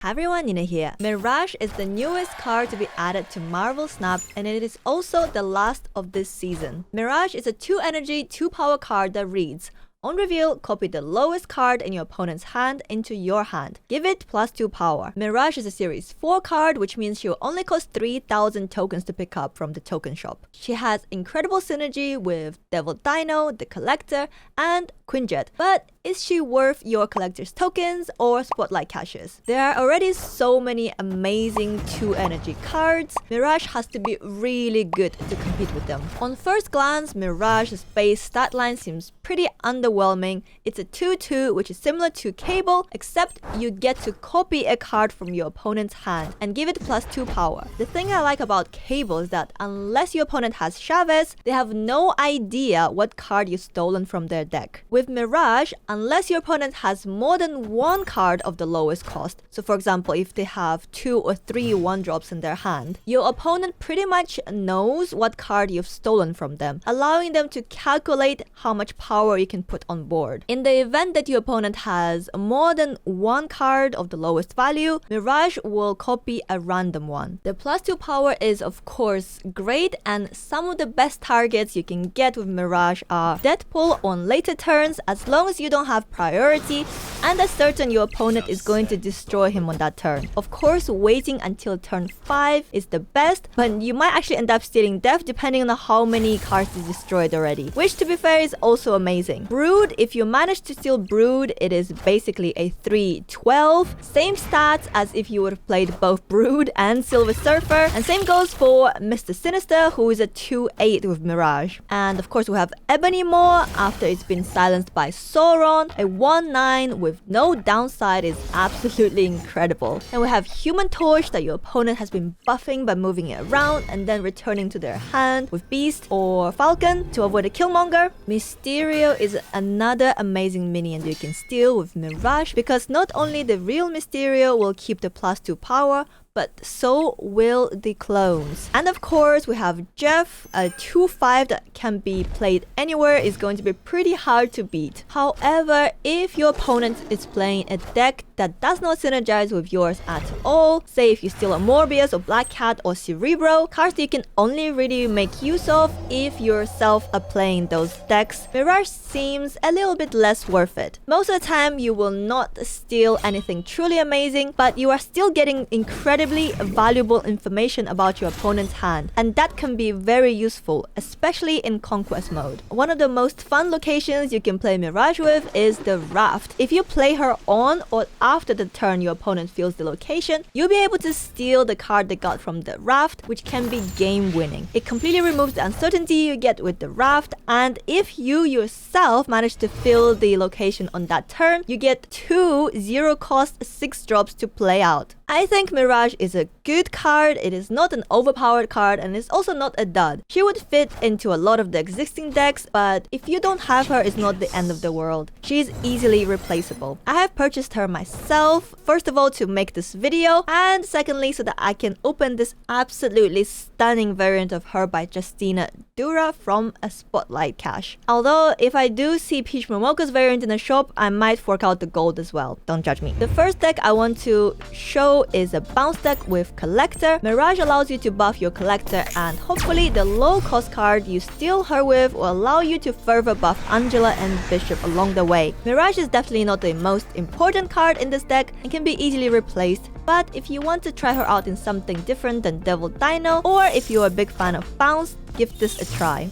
Hi everyone, Nina here. Mirage is the newest card to be added to Marvel Snap, and it is also the last of this season. Mirage is a 2 energy, 2 power card that reads: on reveal, copy the lowest card in your opponent's hand into your hand. Give it +2 power. Mirage is a series 4 card, which means she will only cost 3,000 tokens to pick up from the token shop. She has incredible synergy with Devil Dino, the Collector, and Quinjet. But is she worth your collector's tokens or spotlight caches? There are already so many amazing 2 energy cards. Mirage has to be really good to compete with them. On first glance, Mirage's base stat line seems pretty underwhelming. It's a 2/2, which is similar to Cable, except you get to copy a card from your opponent's hand and give it +2 power. The thing I like about Cable is that unless your opponent has Chavez, they have no idea what card you've stolen from their deck. With Mirage, unless your opponent has more than 1 card of the lowest cost, so for example if they have 2 or 3 1-drops in their hand, your opponent pretty much knows what card you've stolen from them, allowing them to calculate how much power you can put on board. In the event that your opponent has more than 1 card of the lowest value, Mirage will copy a random one. The +2 power is of course great, and some of the best targets you can get with Mirage are Deadpool on later turns, as long as you don't have priority and are certain your opponent is going to destroy him on that turn. Of course, waiting until turn 5 is the best, but you might actually end up stealing death depending on how many cards is destroyed already, which to be fair is also amazing. Brood, if you manage to steal Brood, it is basically a 3/12. Same stats as if you would have played both Brood and Silver Surfer, and same goes for Mr. Sinister, who is a 2/8 with Mirage. And of course we have Ebony Maw after it's been silenced by Sauron. A 1/9 with no downside is absolutely incredible. And we have Human Torch that your opponent has been buffing by moving it around and then returning to their hand with Beast or Falcon to avoid a Killmonger. Mysterio is another amazing minion that you can steal with Mirage, because not only the real Mysterio will keep the +2 power, but so will the clones. And of course we have Jeff, a 2/5 that can be played anywhere, is going to be pretty hard to beat. However, if your opponent is playing a deck that does not synergize with yours at all, say if you steal a Morbius or Black Cat or Cerebro, cards that you can only really make use of if yourself are playing those decks, Mirage seems a little bit less worth it. Most of the time you will not steal anything truly amazing, but you are still getting incredibly valuable information about your opponent's hand, and that can be very useful, especially in conquest mode. One of the most fun locations you can play Mirage with is the Raft. If you play her on or after the turn your opponent feels the location, you'll be able to steal the card they got from the Raft, which can be game winning. It completely removes the uncertainty you get with the Raft, and if you yourself manage to fill the location on that turn, you get 2 0-cost 6-drops to play out. I think Mirage is a good card. It is not an overpowered card, and it's also not a dud. She would fit into a lot of the existing decks, but if you don't have her, it's not the end of the world. She is easily replaceable. I have purchased her myself, first of all to make this video, and secondly so that I can open this absolutely stunning variant of her by Justina Dura from a Spotlight cache. Although if I do see Peach Momoko's variant in the shop, I might fork out the gold as well. Don't judge me. The first deck I want to show is a bounce deck with Collector. Mirage allows you to buff your Collector, and hopefully the low cost card you steal her with will allow you to further buff Angela and Bishop along the way. Mirage is definitely not the most important card in this deck and can be easily replaced, but if you want to try her out in something different than Devil Dino, or if you're a big fan of bounce, give this a try.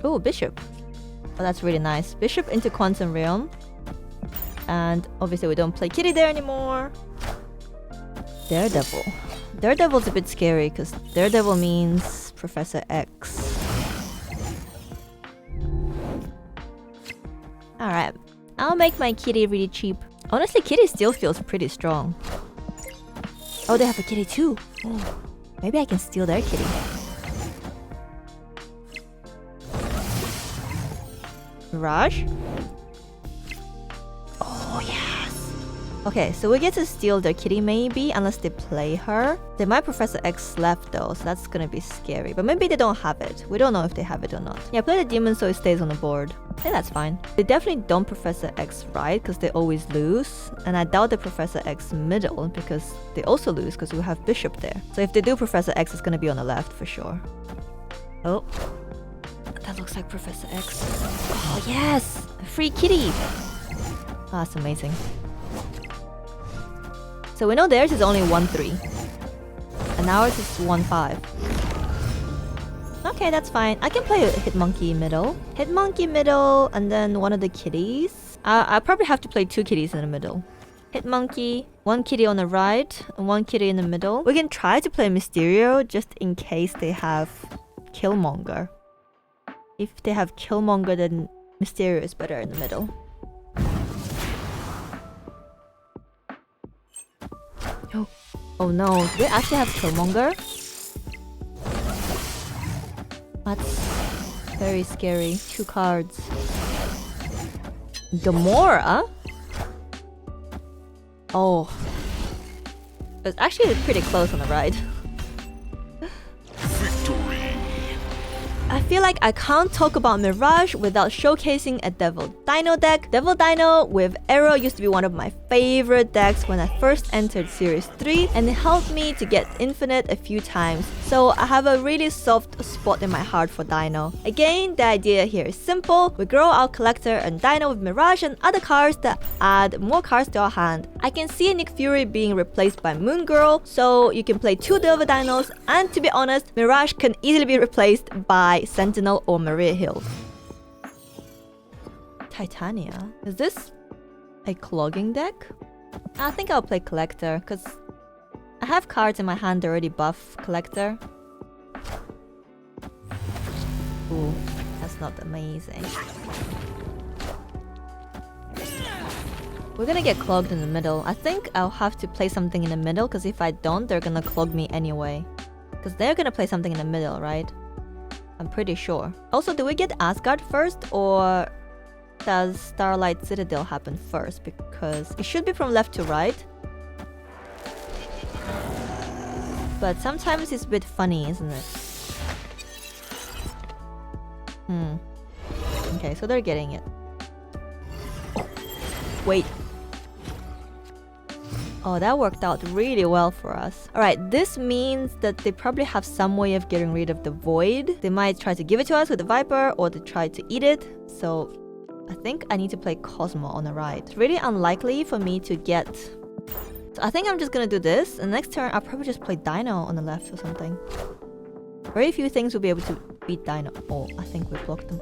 Oh, Bishop. Oh, that's really nice. Bishop into Quantum Realm. And obviously we don't play Kitty there anymore. Daredevil. Daredevil's a bit scary because Daredevil means Professor X. Alright. I'll make my Kitty really cheap. Honestly, Kitty still feels pretty strong. Oh, they have a Kitty too. Oh, maybe I can steal their Kitty. Mirage? Oh, yes! Okay, so we get to steal their kitty maybe, unless they play her. They might Professor X left though, so that's gonna be scary. But maybe they don't have it. We don't know if they have it or not. Yeah, play the demon so it stays on the board. I think that's fine. They definitely don't Professor X right, because they always lose. And I doubt they Professor X middle, because they also lose, because we have Bishop there. So if they do Professor X, it's gonna be on the left for sure. Oh. That looks like Professor X. Oh, yes! A free kitty! Oh, that's amazing. So we know theirs is only 1-3. And ours is 1-5. Okay, that's fine. I can play Hitmonkey middle. Hitmonkey middle, and then one of the kitties. I probably have to play 2 kitties in the middle. Hitmonkey, 1 kitty on the right, and 1 kitty in the middle. We can try to play Mysterio just in case they have Killmonger. If they have Killmonger, then Mysterio is better in the middle. Oh no, do we actually have Killmonger? That's very scary. 2 cards. Gamora? Oh. It's actually pretty close on the right. I feel like I can't talk about Mirage without showcasing a Devil Dino deck. Devil Dino with Arrow used to be one of my favorite decks when I first entered Series 3, and it helped me to get Infinite a few times. So I have a really soft spot in my heart for Dino. Again, the idea here is simple. We grow our collector and Dino with Mirage and other cards that add more cards to our hand. I can see Nick Fury being replaced by Moon Girl, so you can play 2 Devil Dinos, and to be honest, Mirage can easily be replaced by Sentinel or Maria Hill. Titania? Is this a clogging deck? I think I'll play Collector, because I have cards in my hand that already buff Collector. Ooh, that's not amazing. We're gonna get clogged in the middle. I think I'll have to play something in the middle, because if I don't, they're gonna clog me anyway. Because they're gonna play something in the middle, right? I'm pretty sure. Also, do we get Asgard first, or does Starlight Citadel happen first? Because it should be from left to right. But sometimes it's a bit funny, isn't it? Okay, so they're getting it. Oh, wait. Oh, that worked out really well for us. Alright, this means that they probably have some way of getting rid of the void. They might try to give it to us with the Viper, or they try to eat it. So I think I need to play Cosmo on the right. It's really unlikely for me to get... So I think I'm just gonna do this, and next turn I'll probably just play Dino on the left or something. Very few things will be able to beat Dino. Oh, I think we blocked them.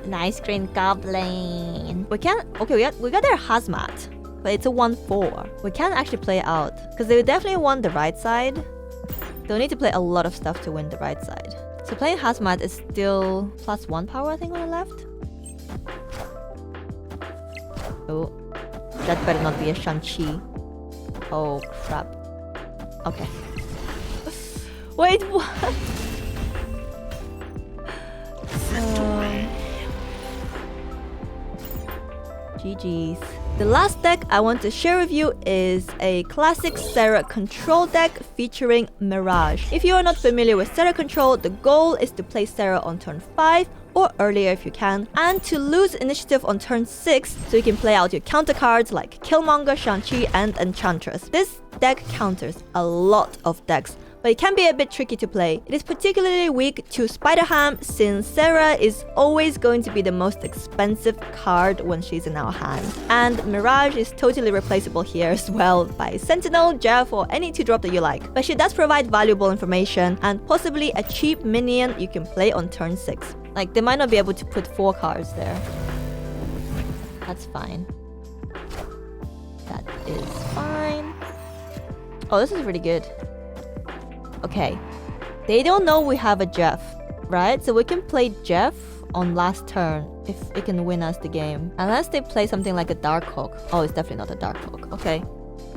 Nice green goblin. We can't... Okay, we got their hazmat, but it's a 1-4. We can't actually play out, because they definitely want the right side. They'll need to play a lot of stuff to win the right side. So playing hazmat is still +1 power, I think, on the left. Oh, that better not be a Shang-Chi. Oh, crap. Okay. Wait, what? GG's. The last deck I want to share with you is a classic Sera control deck featuring Mirage. If you are not familiar with Sera control, the goal is to play Sera on turn 5 or earlier if you can, and to lose initiative on turn 6 so you can play out your counter cards like Killmonger, Shang-Chi, and Enchantress. This deck counters a lot of decks, but it can be a bit tricky to play. It is particularly weak to Spider-Ham, since Sera is always going to be the most expensive card when she's in our hand. And Mirage is totally replaceable here as well by Sentinel, Jeff, or any 2-drop that you like. But she does provide valuable information and possibly a cheap minion you can play on turn 6. Like, they might not be able to put 4 cards there. That's fine. That is fine. Oh, this is really good. Okay, they don't know we have a Jeff, right? So we can play Jeff on last turn if it can win us the game. Unless they play something like a Darkhawk. Oh, it's definitely not a Darkhawk. Okay.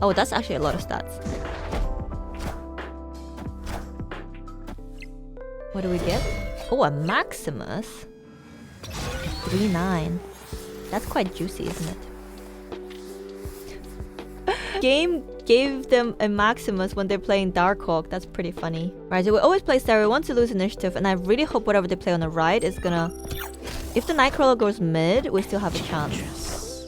Oh, that's actually a lot of stats. What do we get? Oh, a Maximus. 3-9. That's quite juicy, isn't it? Game gave them a Maximus when they're playing Darkhawk. That's pretty funny. Right, so we always play Sera. We want to lose initiative, and I really hope whatever they play on the right is gonna... If the Nightcrawler goes mid, we still have a chance.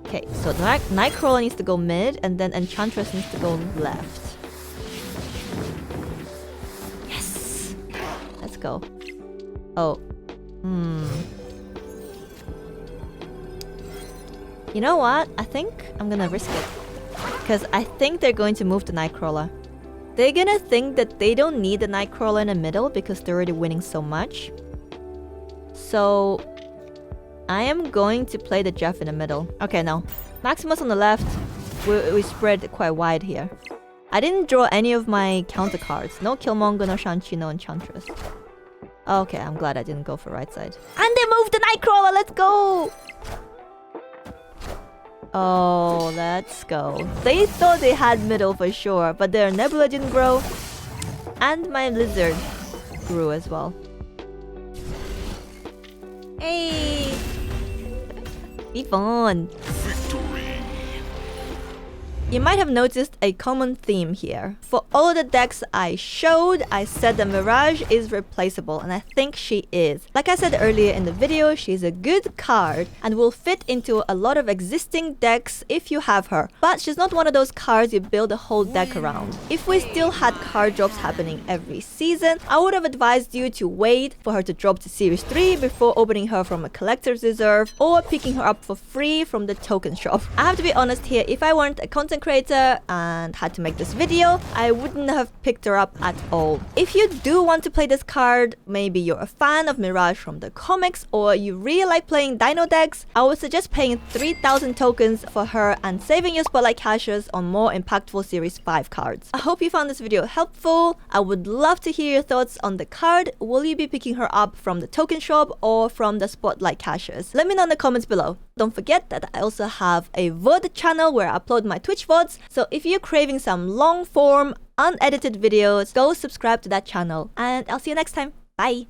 Okay, so the Nightcrawler needs to go mid, and then Enchantress needs to go left. Yes! Let's go. Oh. You know what? I think I'm gonna risk it. Because I think they're going to move the Nightcrawler. They're gonna think that they don't need the Nightcrawler in the middle because they're already winning so much. So I am going to play the Jeff in the middle. Okay, no. Maximus on the left. We spread quite wide here. I didn't draw any of my counter cards. No Killmonger, no Shang-Chi, no Enchantress. Okay, I'm glad I didn't go for right side. And they moved the Nightcrawler! Let's go! Oh, let's go. They thought they had middle for sure, but their Nebula didn't grow. And my Lizard grew as well. Hey! Be fun! You might have noticed a common theme here. For all the decks I showed, I said that Mirage is replaceable, and I think she is. Like I said earlier in the video, she's a good card and will fit into a lot of existing decks if you have her. But she's not one of those cards you build a whole deck around. If we still had card drops happening every season, I would have advised you to wait for her to drop to Series 3 before opening her from a collector's reserve or picking her up for free from the token shop. I have to be honest here, if I weren't a content creator and had to make this video, I wouldn't have picked her up at all. If you do want to play this card, maybe you're a fan of Mirage from the comics or you really like playing dino decks, I would suggest paying 3,000 tokens for her and saving your spotlight caches on more impactful Series 5 cards. I hope you found this video helpful. I would love to hear your thoughts on the card. Will you be picking her up from the token shop or from the spotlight caches? Let me know in the comments below. Don't forget that I also have a VOD channel where I upload my Twitch VODs, so if you're craving some long form, unedited videos, go subscribe to that channel. And I'll see you next time. Bye!